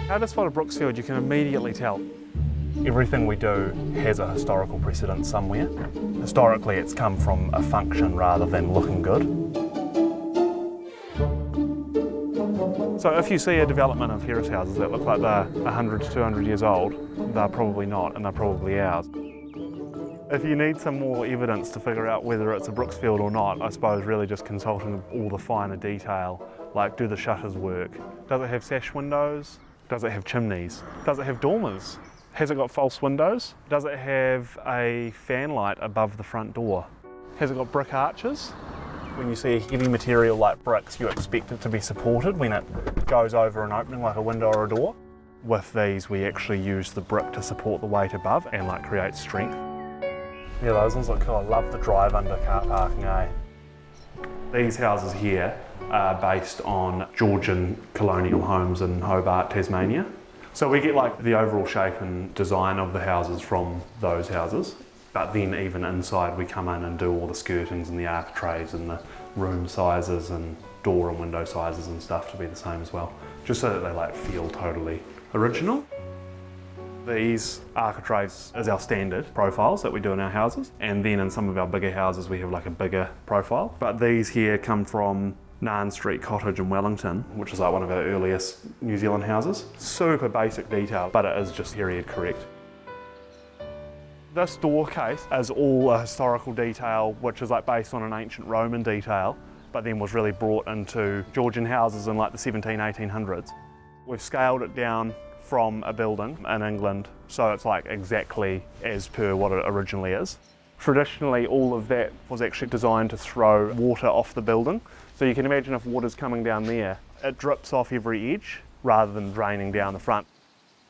How to spot a Brooksfield, you can immediately tell. Everything we do has a historical precedent somewhere. Historically, it's come from a function rather than looking good. So if you see a development of terrace houses that look like they're 100 to 200 years old, they're probably not, and they're probably ours. If you need some more evidence to figure out whether it's a Brooksfield or not, I suppose really just consulting all the finer detail, like do the shutters work? Does it have sash windows? Does it have chimneys? Does it have dormers? Has it got false windows? Does it have a fan light above the front door? Has it got brick arches? When you see a heavy material like bricks, you expect it to be supported when it goes over an opening like a window or a door. With these, we actually use the brick to support the weight above and like create strength. Yeah, those ones look cool. I love the drive under car parking, eh? These houses here are based on Georgian colonial homes in Hobart, Tasmania. So we get like the overall shape and design of the houses from those houses. But then even inside we come in and do all the skirtings and the architraves and the room sizes and door and window sizes and stuff to be the same as well. Just so that they like feel totally original. These architraves is our standard profiles that we do in our houses, and then in some of our bigger houses we have like a bigger profile. But these here come from Nan Street Cottage in Wellington, which is like one of our earliest New Zealand houses. Super basic detail, but it is just period correct. This door case is all a historical detail, which is like based on an ancient Roman detail, but then was really brought into Georgian houses in like the 1800s. We've scaled it down from a building in England, so it's like exactly as per what it originally is. Traditionally, all of that was actually designed to throw water off the building. So you can imagine if water's coming down there, it drips off every edge rather than draining down the front.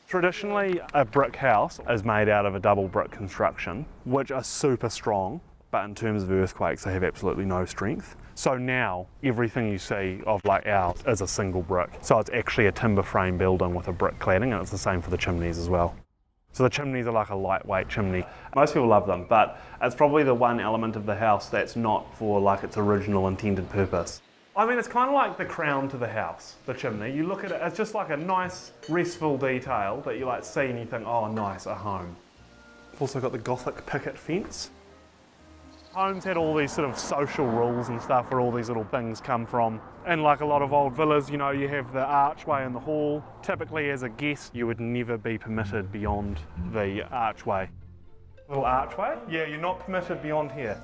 Traditionally, a brick house is made out of a double brick construction, which are super strong, but in terms of earthquakes, they have absolutely no strength. So now, everything you see of like ours is a single brick. So it's actually a timber frame building with a brick cladding, and it's the same for the chimneys as well. So the chimneys are like a lightweight chimney. Most people love them, but it's probably the one element of the house that's not for like its original intended purpose. I mean, it's kind of like the crown to the house, the chimney. You look at it, it's just like a nice, restful detail that you like see and you think, oh nice, a home. Also got the Gothic picket fence. Homes had all these sort of social rules and stuff where all these little things come from. And like a lot of old villas, you know, you have the archway in the hall. Typically as a guest, you would never be permitted beyond the archway. Little archway? Yeah, you're not permitted beyond here.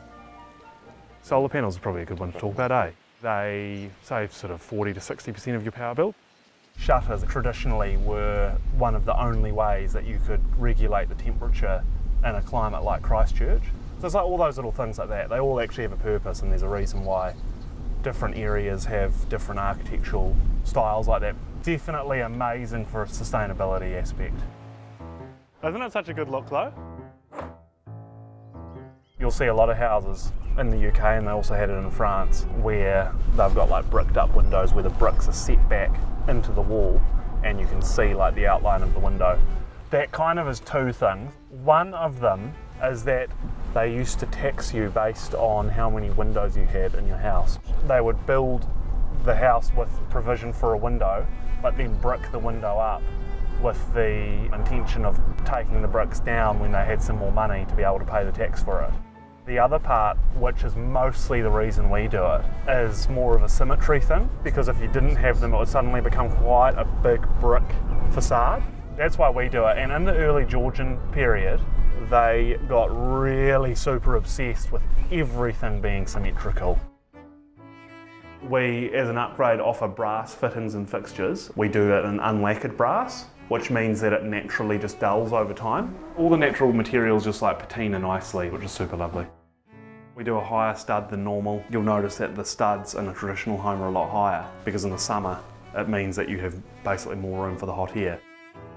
Solar panels are probably a good one to talk about, eh? They save sort of 40 to 60% of your power bill. Shutters traditionally were one of the only ways that you could regulate the temperature in a climate like Christchurch. So it's like all those little things like that, they all actually have a purpose, and there's a reason why different areas have different architectural styles like that. Definitely amazing for a sustainability aspect. Isn't it such a good look though? You'll see a lot of houses in the UK, and they also had it in France, where they've got like bricked up windows where the bricks are set back into the wall and you can see like the outline of the window. That kind of is two things. One of them is that they used to tax you based on how many windows you had in your house. They would build the house with provision for a window, but then brick the window up with the intention of taking the bricks down when they had some more money to be able to pay the tax for it. The other part, which is mostly the reason we do it, is more of a symmetry thing, because if you didn't have them, it would suddenly become quite a big brick facade. That's why we do it. And in the early Georgian period, they got really super obsessed with everything being symmetrical. We, as an upgrade, offer brass fittings and fixtures. We do it in unlacquered brass, which means that it naturally just dulls over time. All the natural materials just like patina nicely, which is super lovely. We do a higher stud than normal. You'll notice that the studs in a traditional home are a lot higher, because in the summer it means that you have basically more room for the hot air.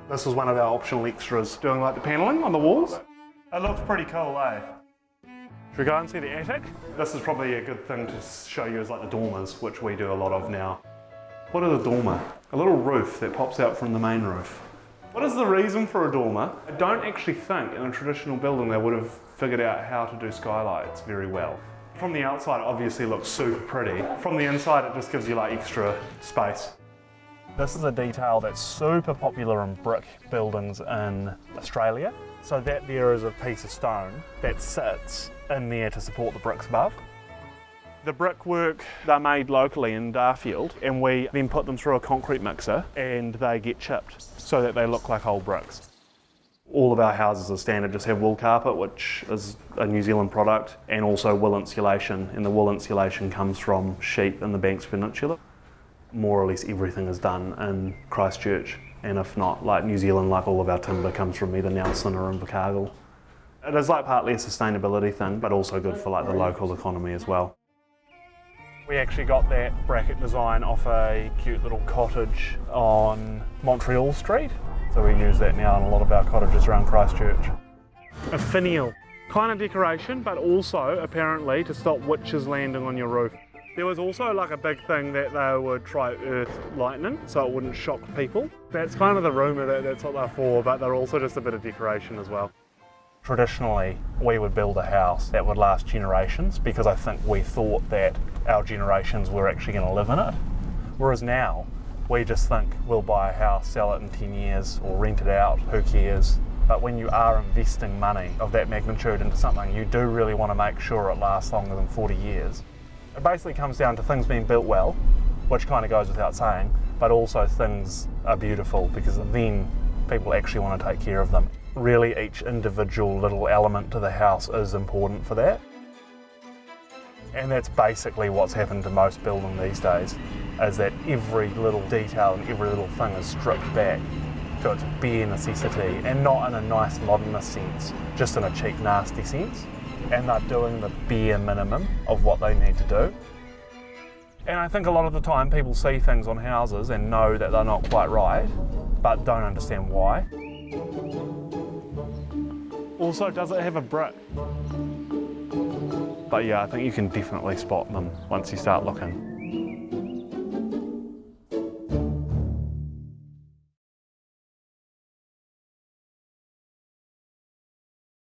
This is one of our optional extras, doing like the panelling on the walls. It looks pretty cool, eh? Should we go and see the attic? This is probably a good thing to show you as like the dormers, which we do a lot of now. What is a dormer? A little roof that pops out from the main roof. What is the reason for a dormer? I don't actually think in a traditional building they would have figured out how to do skylights very well. From the outside it obviously looks super pretty. From the inside it just gives you like extra space. This is a detail that's super popular in brick buildings in Australia. So that there is a piece of stone that sits in there to support the bricks above. The brickwork, they're made locally in Darfield, and we then put them through a concrete mixer and they get chipped so that they look like old bricks. All of our houses as standard just have wool carpet, which is a New Zealand product, and also wool insulation, and the wool insulation comes from sheep in the Banks Peninsula. More or less everything is done in Christchurch, and if not, like New Zealand, like all of our timber comes from either Nelson or Invercargill. It is like partly a sustainability thing, but also good for like the local economy as well. We actually got that bracket design off a cute little cottage on Montreal Street. So we use that now in a lot of our cottages around Christchurch. A finial, kind of decoration, but also apparently to stop witches landing on your roof. There was also like a big thing that they would try earth lightning so it wouldn't shock people. That's kind of the rumour that that's what they're for, but they're also just a bit of decoration as well. Traditionally, we would build a house that would last generations because I think we thought that our generations were actually going to live in it. Whereas now, we just think we'll buy a house, sell it in 10 years or rent it out, who cares? But when you are investing money of that magnitude into something, you do really want to make sure it lasts longer than 40 years. It basically comes down to things being built well, which kind of goes without saying, but also things are beautiful because then people actually want to take care of them. Really, each individual little element to the house is important for that. And that's basically what's happened to most building these days, is that every little detail and every little thing is stripped back to its bare necessity, and not in a nice modernist sense, just in a cheap, nasty sense. And they're doing the bare minimum of what they need to do. And I think a lot of the time people see things on houses and know that they're not quite right, but don't understand why. Also, does it have a brick? But yeah, I think you can definitely spot them once you start looking.